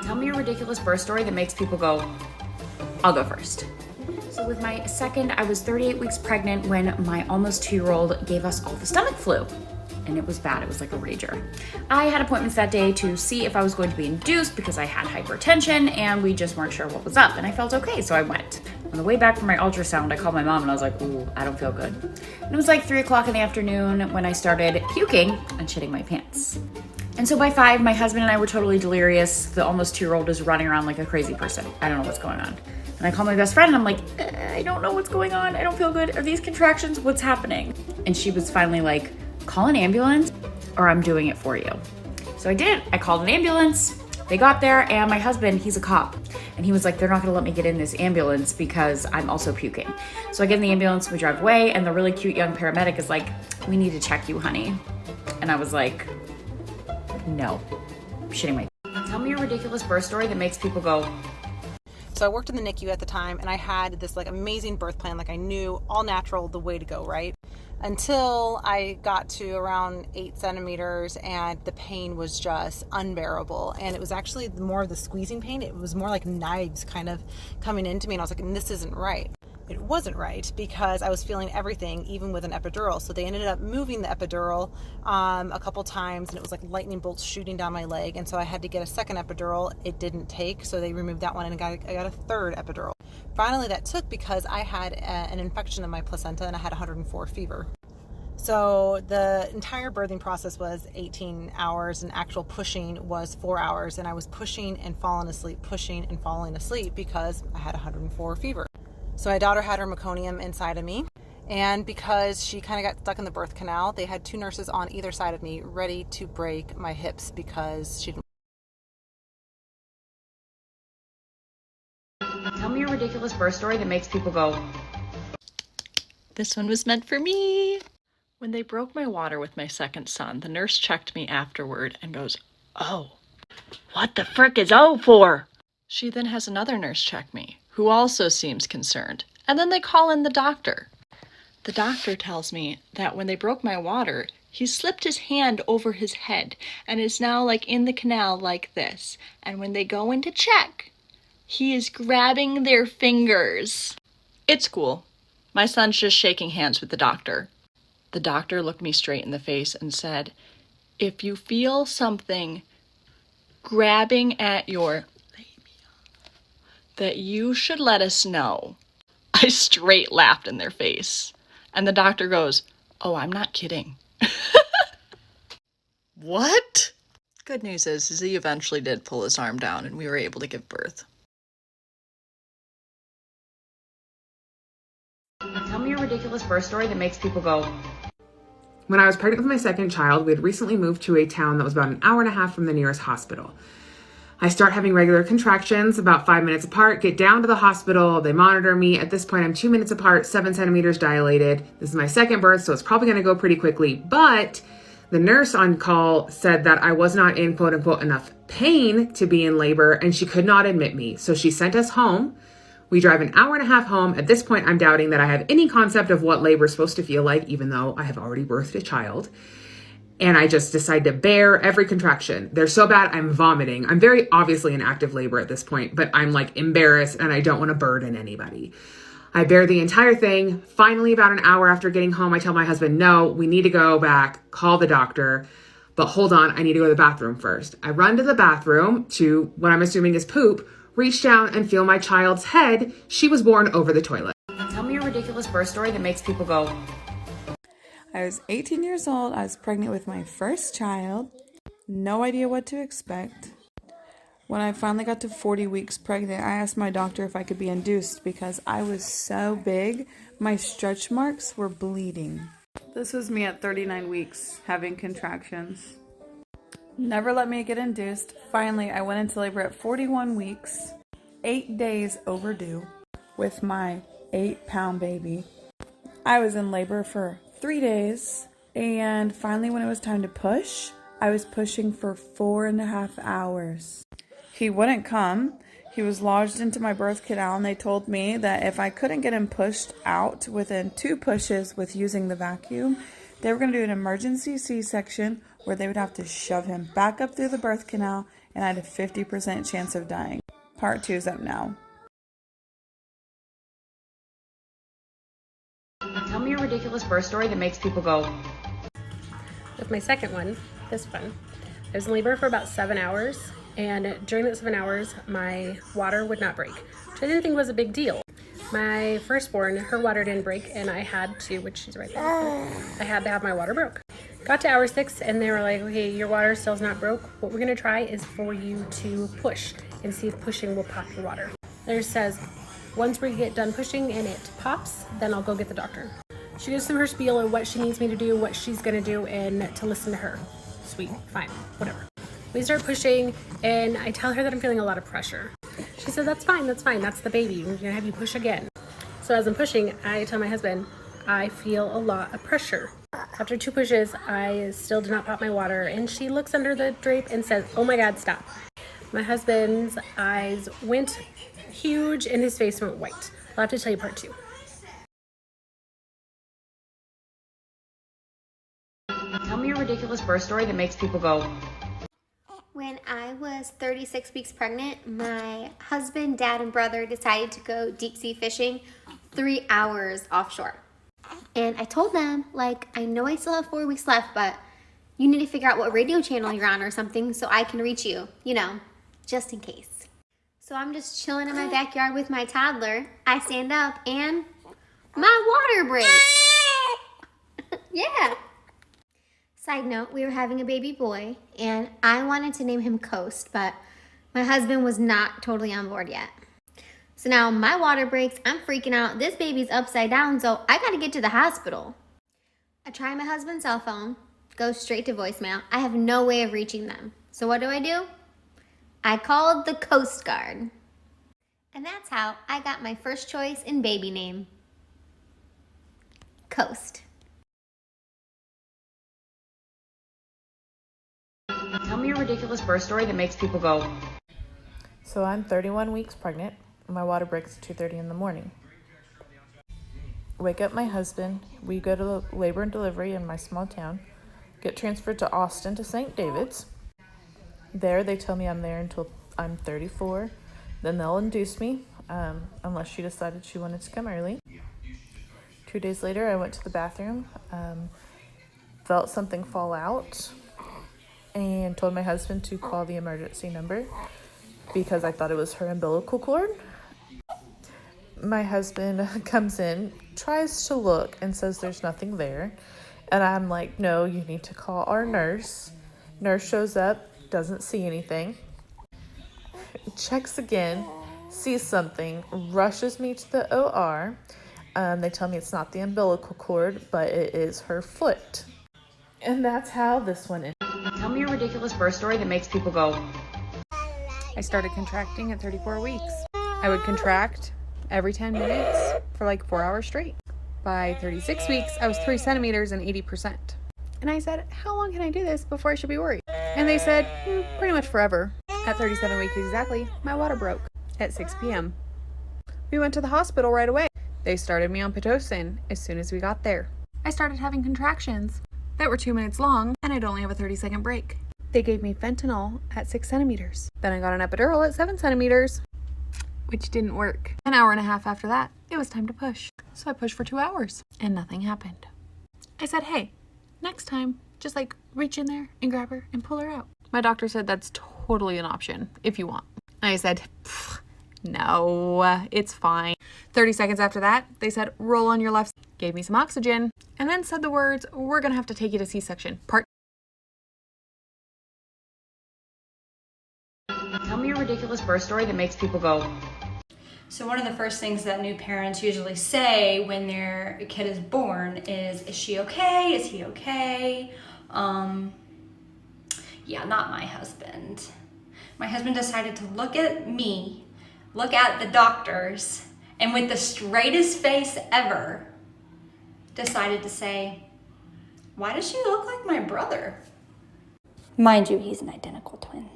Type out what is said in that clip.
Tell me a ridiculous birth story that makes people go, I'll go first. So with my second, I was 38 weeks pregnant when my almost 2-year-old gave us all the stomach flu. And it was bad, it was like a rager. I had appointments that day to see if I was going to be induced because I had hypertension and we just weren't sure what was up, and I felt okay, so I went. On the way back from my ultrasound, I called my mom and I was like, ooh, I don't feel good. And it was like 3 o'clock in the afternoon when I started puking and shitting my pants. And so by 5, my husband and I were totally delirious. The almost 2-year-old is running around like a crazy person. I don't know what's going on. And I call my best friend and I'm like, I don't know what's going on. I don't feel good. Are these contractions? What's happening? And she was finally like, call an ambulance or I'm doing it for you. So I did. I called an ambulance. They got there and my husband, he's a cop. And he was like, they're not gonna let me get in this ambulance because I'm also puking. So I get in the ambulance, we drive away, and the really cute young paramedic is like, we need to check you, honey. And I was like, no, I'm shitting my. Tell me a ridiculous birth story that makes people go. So I worked in the NICU at the time and I had this like amazing birth plan. Like I knew all natural, the way to go, right? Until I got to around 8 centimeters and the pain was just unbearable. And it was actually more of the squeezing pain. It was more like knives kind of coming into me. And I was like, this isn't right. It wasn't right because I was feeling everything, even with an epidural. So they ended up moving the epidural a couple times, and it was like lightning bolts shooting down my leg. And so I had to get a second epidural. It didn't take, so they removed that one, and I got a third epidural. Finally, that took because I had an infection in my placenta, and I had 104 fever. So the entire birthing process was 18 hours, and actual pushing was 4 hours. And I was pushing and falling asleep, pushing and falling asleep because I had 104 fever. So my daughter had her meconium inside of me, and because she kind of got stuck in the birth canal, they had 2 nurses on either side of me ready to break my hips because she didn't. Tell me a ridiculous birth story that makes people go. This one was meant for me. When they broke my water with my second son, the nurse checked me afterward and goes, "Oh, what the frick is O for?" She then has another nurse check me, who also seems concerned, and then they call in the doctor. The doctor tells me that when they broke my water, he slipped his hand over his head and is now like in the canal like this. And when they go in to check, he is grabbing their fingers. It's cool. My son's just shaking hands with the doctor. The doctor looked me straight in the face and said, if you feel something grabbing at your that you should let us know. I straight laughed in their face. And the doctor goes, oh, I'm not kidding. What? Good news is he eventually did pull his arm down and we were able to give birth. Tell me a ridiculous birth story that makes people go. When I was pregnant with my second child, we had recently moved to a town that was about an hour and a half from the nearest hospital. I start having regular contractions about 5 minutes apart, get down to the hospital, they monitor me. At this point, I'm 2 minutes apart, 7 centimeters dilated. This is my second birth, so it's probably gonna go pretty quickly. But the nurse on call said that I was not in quote unquote enough pain to be in labor and she could not admit me. So she sent us home. We drive an hour and a half home. At this point, I'm doubting that I have any concept of what labor is supposed to feel like, even though I have already birthed a child. And I just decide to bear every contraction. They're so bad, I'm vomiting. I'm very obviously in active labor at this point, but I'm like embarrassed and I don't want to burden anybody. I bear the entire thing. Finally, about an hour after getting home, I tell my husband, no, we need to go back, call the doctor. But hold on, I need to go to the bathroom first. I run to the bathroom to what I'm assuming is poop, reach down and feel my child's head. She was born over the toilet. Tell me a ridiculous birth story that makes people go. I was 18 years old. I was pregnant with my first child. No idea what to expect. When I finally got to 40 weeks pregnant, I asked my doctor if I could be induced because I was so big, my stretch marks were bleeding. This was me at 39 weeks, having contractions. Never let me get induced. Finally, I went into labor at 41 weeks, 8 days overdue, with my 8-pound baby. I was in labor for 3 days, and finally when it was time to push, I was pushing for 4.5 hours. He wouldn't come. He was lodged into my birth canal, and they told me that if I couldn't get him pushed out within 2 pushes with using the vacuum, they were going to do an emergency C-section where they would have to shove him back up through the birth canal and I had a 50% chance of dying. Part 2 is up now. Tell me a ridiculous birth story that makes people go, With my second one, this one, I was in labor for about 7 hours, and during that 7 hours, my water would not break, which I didn't think was a big deal. My firstborn, her water didn't break, and I had to, which she's right there, I had to have my water broke. Got to hour 6, and they were like, okay, your water still's not broke. What we're gonna try is for you to push and see if pushing will pop your water. There says, once we get done pushing and it pops, then I'll go get the doctor. She goes through her spiel and what she needs me to do, what she's gonna do, and to listen to her. Sweet, fine, whatever. We start pushing, and I tell her that I'm feeling a lot of pressure. She said, that's fine, that's the baby. We're gonna have you push again. So as I'm pushing, I tell my husband, I feel a lot of pressure. After 2 pushes, I still do not pop my water, and she looks under the drape and says, oh my God, stop. My husband's eyes went huge and his face went white. I'll have to tell you part 2. tell me a ridiculous birth story that makes people go, When I was 36 weeks pregnant, my husband, dad, and brother decided to go deep sea fishing 3 hours offshore. And I told them, like, I know I still have 4 weeks left, but you need to figure out what radio channel you're on or something so I can reach you, you know, just in case. So I'm just chilling in my backyard with my toddler. I stand up and my water breaks. Yeah. Side note, we were having a baby boy, and I wanted to name him Coast, but my husband was not totally on board yet. So now my water breaks, I'm freaking out, this baby's upside down, so I gotta get to the hospital. I try my husband's cell phone, goes straight to voicemail. I have no way of reaching them. So what do? I called the Coast Guard. And that's how I got my first choice in baby name. Coast. tell me a ridiculous birth story that makes people go, So I'm 31 weeks pregnant. My water breaks at 2:30 in the morning. Wake up my husband. We go to labor and delivery in my small town. Get transferred to Austin to St. David's. There they tell me I'm there until I'm 34. Then they'll induce me, unless she decided she wanted to come early. 2 days later, I went to the bathroom, felt something fall out, and told my husband to call the emergency number because I thought it was her umbilical cord. My husband comes in, tries to look, and says there's nothing there. And I'm like, no, you need to call our nurse. Nurse shows up, doesn't see anything. Checks again, sees something, rushes me to the OR. They tell me it's not the umbilical cord, but it is her foot. And that's how this one is. tell me a ridiculous birth story that makes people go, I started contracting at 34 weeks. I would contract every 10 minutes for like 4 hours straight. By 36 weeks, I was 3 centimeters and 80%. And I said, how long can I do this before I should be worried? And they said, pretty much forever. At 37 weeks exactly, my water broke at 6 p.m. We went to the hospital right away. They started me on Pitocin as soon as we got there. I started having contractions that were 2 minutes long, and I'd only have a 30-second break. They gave me fentanyl at 6 centimeters. Then I got an epidural at 7 centimeters, which didn't work. An hour and a half after that, it was time to push. So I pushed for 2 hours, and nothing happened. I said, hey, next time, just like reach in there and grab her and pull her out. My doctor said that's totally an option if you want. I said, no, it's fine. 30 seconds after that, they said, roll on your left, gave me some oxygen, and then said the words, we're gonna have to take you to C-section. tell me a ridiculous birth story that makes people go, So one of the first things that new parents usually say when their kid is born is she okay? Is he okay? Yeah, not my husband. My husband decided to look at me, look at the doctors, and with the straightest face ever, decided to say, why does she look like my brother? Mind you, he's an identical twin.